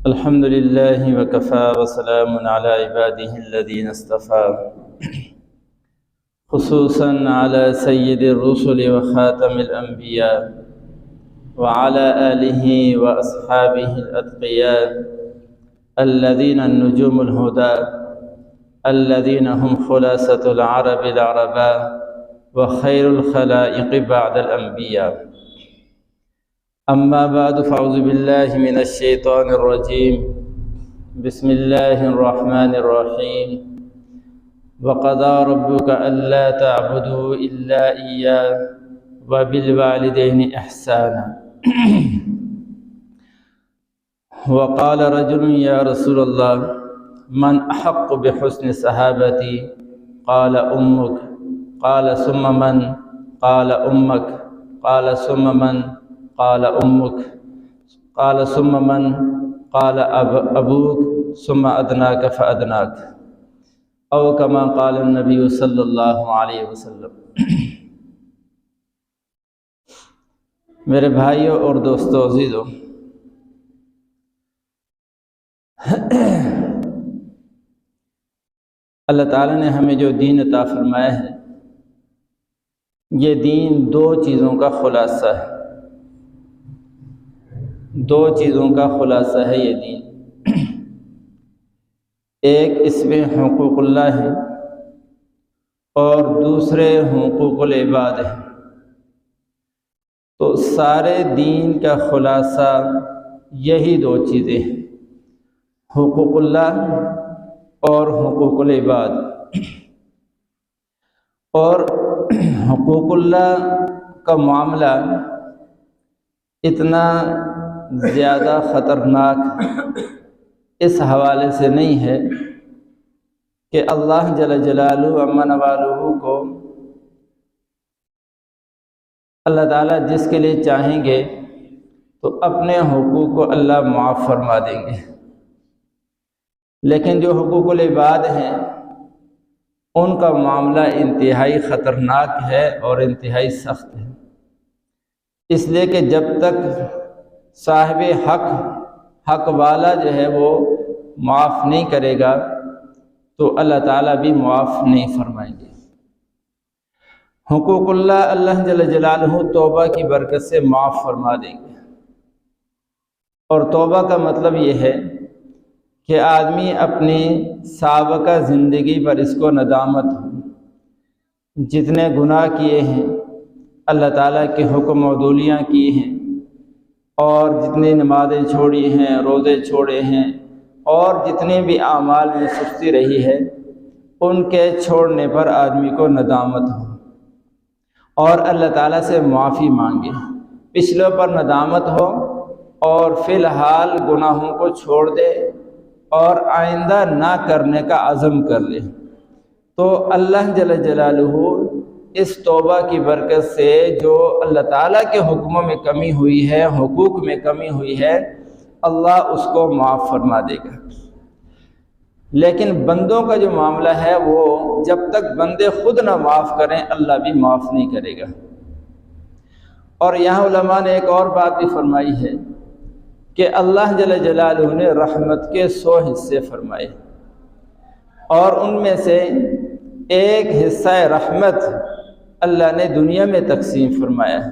الحمد لله وكفى وسلام على عباده الذين اصطفى خصوصا على سيد الرسل وخاتم الأنبياء وعلى آله وأصحابه الأتقياء الذين النجوم الهدى الذين هم خلاصة العرب العرباء وخير الخلائق بعد الأنبياء. أما بعد فأعوذ بالله من الشيطان الرجيم. بسم الله الرحمن الرحيم. وقضى ربك ألا تعبدوا إلا إياه وبالوالدين إحسانا. وقال رجل يا رسول الله من أحق بحسن صحابتي؟ قال أمك. قال ثم من؟ قال أمك. قال ثم من؟ قال أمك. قال ثم من؟ قال أبوك ثم أدناك فأدناک، او کما قال النبی صلی اللہ علیہ وسلم۔ میرے بھائیوں اور دوستوں عزیزوں، اللہ تعالیٰ نے ہمیں جو دین عطا فرمایا ہے، یہ دین دو چیزوں کا خلاصہ ہے۔ دو چیزوں کا خلاصہ ہے یہ دین۔ ایک اس میں حقوق اللہ ہے اور دوسرے حقوق العباد ہے۔ تو سارے دین کا خلاصہ یہی دو چیزیں ہیں، حقوق اللہ اور حقوق العباد۔ اور حقوق اللہ کا معاملہ اتنا زیادہ خطرناک اس حوالے سے نہیں ہے کہ اللہ جل جلالہ عما نوالہ کو اللہ تعالیٰ جس کے لیے چاہیں گے تو اپنے حقوق کو اللہ معاف فرما دیں گے، لیکن جو حقوق العباد ہیں ان کا معاملہ انتہائی خطرناک ہے اور انتہائی سخت ہے۔ اس لیے کہ جب تک صاحب حق والا جو ہے وہ معاف نہیں کرے گا تو اللہ تعالیٰ بھی معاف نہیں فرمائیں گے۔ حقوق اللہ جل جلالہ توبہ کی برکت سے معاف فرما دیں گے۔ اور توبہ کا مطلب یہ ہے کہ آدمی اپنی سابقہ زندگی پر اس کو ندامت ہو، جتنے گناہ کیے ہیں، اللہ تعالیٰ کے حکم و عدولیاں کی ہیں، اور جتنی نمازیں چھوڑی ہیں، روزے چھوڑے ہیں، اور جتنے بھی اعمال میں سستی رہی ہے، ان کے چھوڑنے پر آدمی کو ندامت ہو اور اللہ تعالیٰ سے معافی مانگے، پچھلوں پر ندامت ہو اور فی الحال گناہوں کو چھوڑ دے اور آئندہ نہ کرنے کا عزم کر لے۔ تو اللہ جل جلالہ اس توبہ کی برکت سے جو اللہ تعالیٰ کے حکموں میں کمی ہوئی ہے، حقوق میں کمی ہوئی ہے، اللہ اس کو معاف فرما دے گا۔ لیکن بندوں کا جو معاملہ ہے وہ جب تک بندے خود نہ معاف کریں اللہ بھی معاف نہیں کرے گا۔ اور یہاں علماء نے ایک اور بات بھی فرمائی ہے کہ اللہ جل جلالہ نے رحمت کے 100 حصے فرمائے، اور ان میں سے ایک حصہ رحمت اللہ نے دنیا میں تقسیم فرمایا ہے،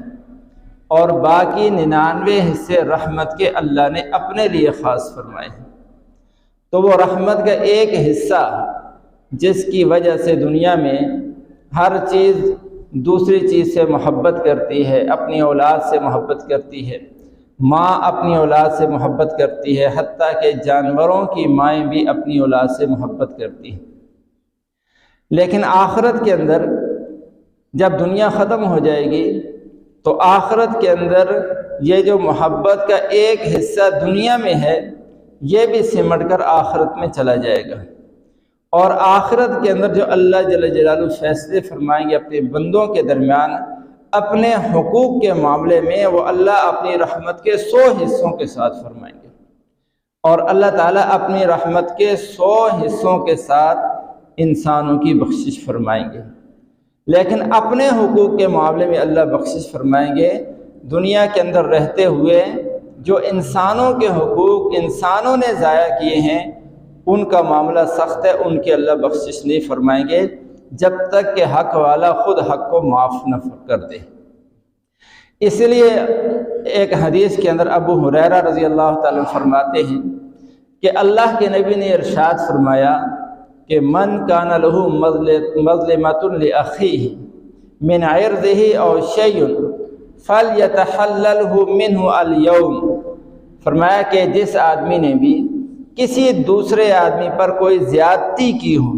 اور باقی 99 حصے رحمت کے اللہ نے اپنے لیے خاص فرمائے ہیں۔ تو وہ رحمت کا ایک حصہ جس کی وجہ سے دنیا میں ہر چیز دوسری چیز سے محبت کرتی ہے، اپنی اولاد سے محبت کرتی ہے، ماں اپنی اولاد سے محبت کرتی ہے، حتیٰ کہ جانوروں کی مائیں بھی اپنی اولاد سے محبت کرتی ہیں۔ لیکن آخرت کے اندر جب دنیا ختم ہو جائے گی تو آخرت کے اندر یہ جو محبت کا ایک حصہ دنیا میں ہے یہ بھی سمٹ کر آخرت میں چلا جائے گا، اور آخرت کے اندر جو اللہ جل جلالہ فیصلے فرمائیں گے اپنے بندوں کے درمیان اپنے حقوق کے معاملے میں، وہ اللہ اپنی رحمت کے 100 حصوں کے ساتھ فرمائیں گے، اور اللہ تعالیٰ اپنی رحمت کے 100 حصوں کے ساتھ انسانوں کی بخشش فرمائیں گے۔ لیکن اپنے حقوق کے معاملے میں اللہ بخشش فرمائیں گے دنیا کے اندر رہتے ہوئے جو انسانوں کے حقوق انسانوں نے ضائع کیے ہیں ان کا معاملہ سخت ہے، ان کے اللہ بخشش نہیں فرمائیں گے جب تک کہ حق والا خود حق کو معاف نہ کر دے۔ اس لیے ایک حدیث کے اندر ابو ہریرہ رضی اللہ تعالیٰ عنہ فرماتے ہیں کہ اللہ کے نبی نے ارشاد فرمایا کہ من کان لہ مظلمۃ لاخیہ من عرضہ او شیء فلیتحللہ منہ اليوم، فرمایا کہ جس آدمی نے بھی کسی دوسرے آدمی پر کوئی زیادتی کی ہو،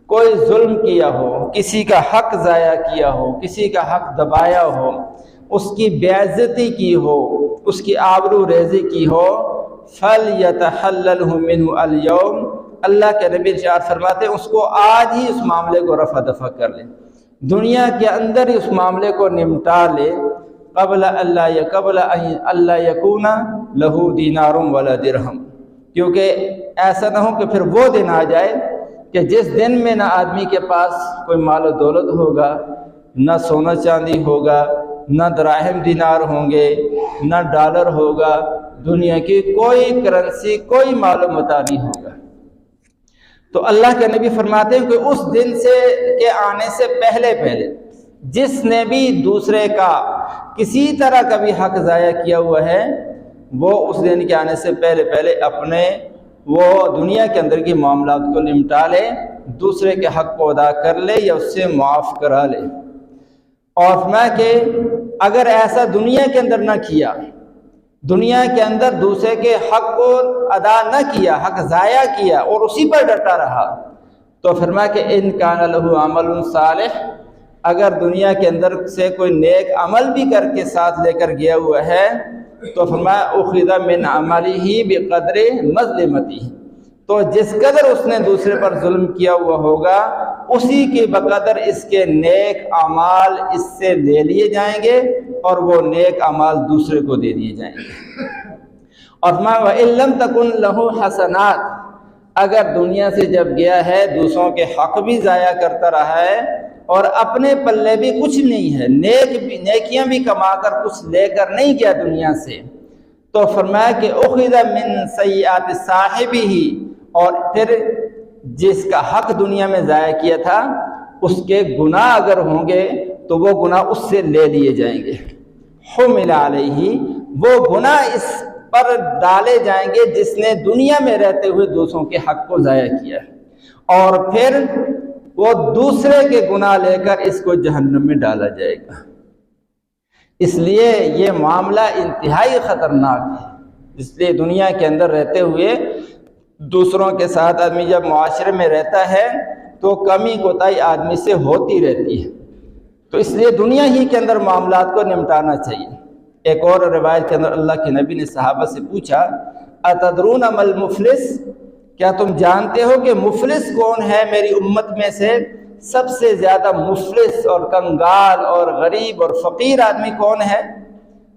کوئی ظلم کیا ہو، کسی کا حق ضائع کیا ہو، کسی کا حق دبایا ہو، اس کی بے عزتی کی ہو، اس کی آبرو ریزی کی ہو، فَلْيَتَحَلَّلْهُ مِنْهُ الْيَوْمِ، اللہ کے نبی ارشاد فرماتے ہیں اس کو آج ہی اس معاملے کو رفع دفع کر لے، دنیا کے اندر ہی اس معاملے کو نمٹا لے، قبل اللہ یکون لہو دینار ولا درہم، کیونکہ ایسا نہ ہو کہ پھر وہ دن آ جائے کہ جس دن میں نہ آدمی کے پاس کوئی مال و دولت ہوگا، نہ سونا چاندی ہوگا، نہ دراہم دینار ہوں گے، نہ ڈالر ہوگا، دنیا کی کوئی کرنسی، کوئی مال و متاع نہیں ہوگا۔ تو اللہ کے نبی فرماتے ہیں کہ اس دن سے کے آنے سے پہلے جس نے بھی دوسرے کا کسی طرح کا بھی حق ضائع کیا ہوا ہے، وہ اس دن کے آنے سے پہلے اپنے وہ دنیا کے اندر کی معاملات کو نمٹا لے، دوسرے کے حق کو ادا کر لے یا اس سے معاف کرا لے۔ اور فرمایا کہ اگر ایسا دنیا کے اندر نہ کیا، دنیا کے اندر دوسرے کے حق کو ادا نہ کیا، حق ضائع کیا اور اسی پر ڈٹا رہا، تو فرمایا کہ ان کان لہ عمل صالح، اگر دنیا کے اندر سے کوئی نیک عمل بھی کر کے ساتھ لے کر گیا ہوا ہے تو فرمایا اخذ من عملہ بقدر مظلمتہ، تو جس قدر اس نے دوسرے پر ظلم کیا ہوا ہوگا اسی کے بقدر اس کے نیک اعمال اس سے لے لیے جائیں گے اور وہ نیک اعمال دوسرے کو دے دیے جائیں گے۔ اور فرمایا وَإِن لَمْ تَكُنْ لَهُ حَسَنَاتٍ، اگر دنیا سے جب گیا ہے دوسروں کے حق بھی ضائع کرتا رہا ہے اور اپنے پلے بھی کچھ نہیں ہے، نیکیاں بھی کما کر کچھ لے کر نہیں گیا دنیا سے، تو فرمایا کہ اخذ من سیئات صاحبہ، اور پھر جس کا حق دنیا میں ضائع کیا تھا اس کے گناہ اگر ہوں گے تو وہ گناہ اس سے لے لیے جائیں گے، حمل علیہ، وہ گناہ اس پر ڈالے جائیں گے جس نے دنیا میں رہتے ہوئے دوسروں کے حق کو ضائع کیا ہے، اور پھر وہ دوسرے کے گناہ لے کر اس کو جہنم میں ڈالا جائے گا۔ اس لیے یہ معاملہ انتہائی خطرناک ہے، اس لیے دنیا کے اندر رہتے ہوئے دوسروں کے ساتھ آدمی جب معاشرے میں رہتا ہے تو کمی کوتاہی آدمی سے ہوتی رہتی ہے، تو اس لیے دنیا ہی کے اندر معاملات کو نمٹانا چاہیے۔ ایک اور روایت کے اندر اللہ کے نبی نے صحابہ سے پوچھا اتدرون ما المفلس، کیا تم جانتے ہو کہ مفلس کون ہے؟ میری امت میں سے سب سے زیادہ مفلس اور کنگال اور غریب اور فقیر آدمی کون ہے؟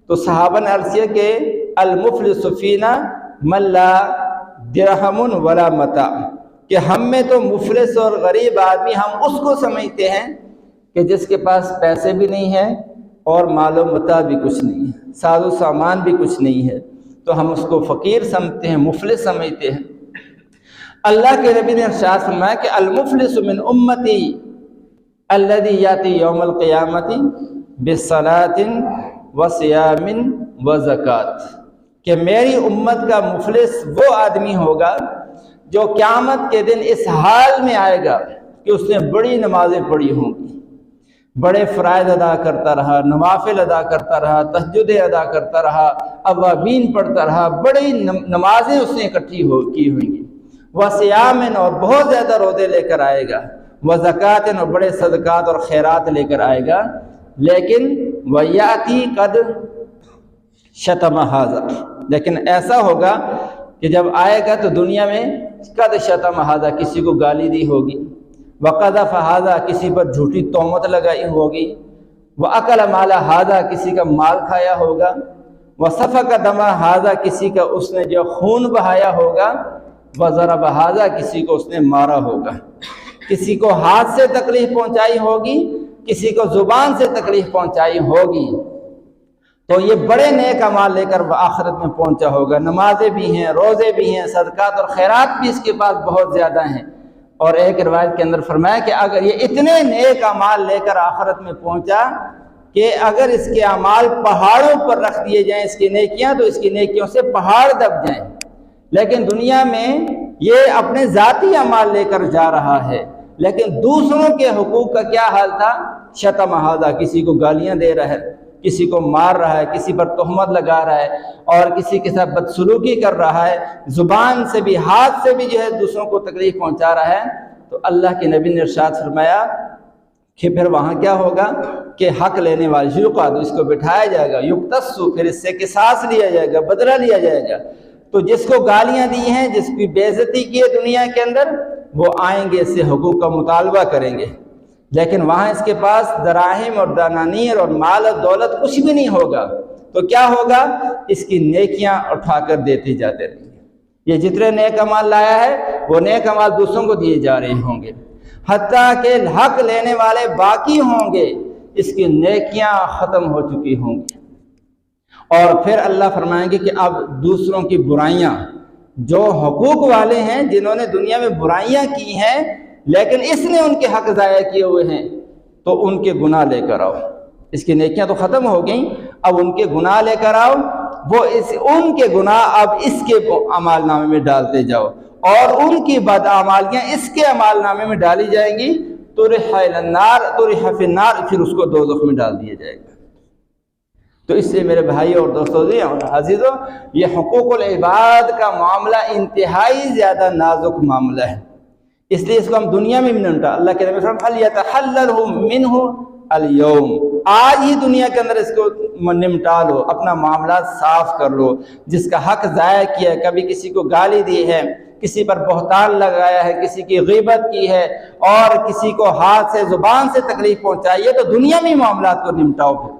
تو صحابہ نے عرض کیا کہ المفلس فینا من لا درہم ولا متاع، کہ ہم میں تو مفلس اور غریب آدمی ہم اس کو سمجھتے ہیں کہ جس کے پاس پیسے بھی نہیں ہیں اور مال و متاع بھی کچھ نہیں ہے، ساز و سامان بھی کچھ نہیں ہے، تو ہم اس کو فقیر سمجھتے ہیں، مفلس سمجھتے ہیں۔ اللہ کے نبی نے ارشاد فرمایا کہ المفلس من امتی الذی یاتی یوم القیامت بصلاۃ وصیام وزکوٰۃ، کہ میری امت کا مفلس وہ آدمی ہوگا جو قیامت کے دن اس حال میں آئے گا کہ اس نے بڑی نمازیں پڑھی ہوں گی، بڑے فرائض ادا کرتا رہا، نوافل ادا کرتا رہا، تہجدیں ادا کرتا رہا، اوابین پڑھتا رہا، بڑی نمازیں اس نے اکٹھی کی ہوئیں گی، وصیامن، اور بہت زیادہ روزے لے کر آئے گا، وزکوٰۃ، اور بڑے صدقات اور خیرات لے کر آئے گا، لیکن ویاتی قد شتم ھذا، لیکن ایسا ہوگا کہ جب آئے گا تو دنیا میں قد شتم ھذا، کسی کو گالی دی ہوگی، وقذف ھذا، کسی پر جھوٹی تہمت لگائی ہوگی، واکل مال ھذا، کسی کا مال کھایا ہوگا، وسفک دم ھذا، کسی کا اس نے جو خون بہایا ہوگا، وضرب ھذا، کسی کو اس نے مارا ہوگا، کسی کو ہاتھ سے تکلیف پہنچائی ہوگی، کسی کو زبان سے تکلیف پہنچائی ہوگی، تو یہ بڑے نیک اعمال لے کر وہ آخرت میں پہنچا ہوگا۔ نمازیں بھی ہیں، روزے بھی ہیں، صدقات اور خیرات بھی اس کے پاس بہت زیادہ ہیں۔ اور ایک روایت کے اندر فرمایا کہ اگر یہ اتنے نیک اعمال لے کر آخرت میں پہنچا کہ اگر اس کے اعمال پہاڑوں پر رکھ دیے جائیں اس کی نیکیاں، تو اس کی نیکیوں سے پہاڑ دب جائیں۔ لیکن دنیا میں یہ اپنے ذاتی اعمال لے کر جا رہا ہے، لیکن دوسروں کے حقوق کا کیا حال تھا؟ شتم ھذا، کسی کو گالیاں دے رہا ہے، کسی کو مار رہا ہے، کسی پر تہمت لگا رہا ہے، اور کسی کے ساتھ بدسلوکی کر رہا ہے، زبان سے بھی ہاتھ سے بھی جو ہے دوسروں کو تکلیف پہنچا رہا ہے۔ تو اللہ کے نبی نے ارشاد فرمایا کہ پھر وہاں کیا ہوگا کہ حق لینے والے یقعد، اس کو بٹھایا جائے گا، یقتص، پھر اس سے قصاص لیا جائے گا، بدلہ لیا جائے گا۔ تو جس کو گالیاں دی ہیں، جس کی بے عزتی کی ہے دنیا کے اندر، وہ آئیں گے اس سے حقوق کا مطالبہ کریں گے، لیکن وہاں اس کے پاس دراہم اور دنانیر اور مال اور دولت کچھ بھی نہیں ہوگا۔ تو کیا ہوگا؟ اس کی نیکیاں اٹھا کر دیتے جاتے رہیں گے۔ یہ جتنے نیک اعمال لایا ہے وہ نیک اعمال دوسروں کو دیے جا رہے ہوں گے، حتیٰ کہ حق لینے والے باقی ہوں گے، اس کی نیکیاں ختم ہو چکی ہوں گی۔ اور پھر اللہ فرمائیں گے کہ اب دوسروں کی برائیاں، جو حقوق والے ہیں جنہوں نے دنیا میں برائیاں کی ہیں لیکن اس نے ان کے حق ضائع کیے ہوئے ہیں، تو ان کے گناہ لے کر آؤ۔ اس کی نیکیاں تو ختم ہو گئیں، اب ان کے گناہ لے کر آؤ، وہ ان کے گناہ اب اس کے اعمال نامے میں ڈالتے جاؤ، اور ان کی بدعمالیاں اس کے اعمال نامے میں ڈالی جائیں گی، طرح فی النار، پھر اس کو دوزخ میں ڈال دیا جائے گا۔ تو اس سے میرے بھائی اور دوستوں عزیزوں، یہ حقوق العباد کا معاملہ انتہائی زیادہ نازک معاملہ ہے، اس لیے اس کو ہم دنیا میں بھی نہیں نمٹا۔ اللہ کے نبی صلی اللہ علیہ وسلم فَلْيَتَحَلَّلْهُ مِنْهُ الْيَوْمِ، آج ہی دنیا کے اندر اس کو نمٹا لو، اپنا معاملات صاف کر لو۔ جس کا حق ضائع کیا ہے، کبھی کسی کو گالی دی ہے، کسی پر بہتان لگایا ہے، کسی کی غیبت کی ہے، اور کسی کو ہاتھ سے زبان سے تکلیف پہنچائی ہے، تو دنیا میں معاملات کو نمٹاؤ۔ پھر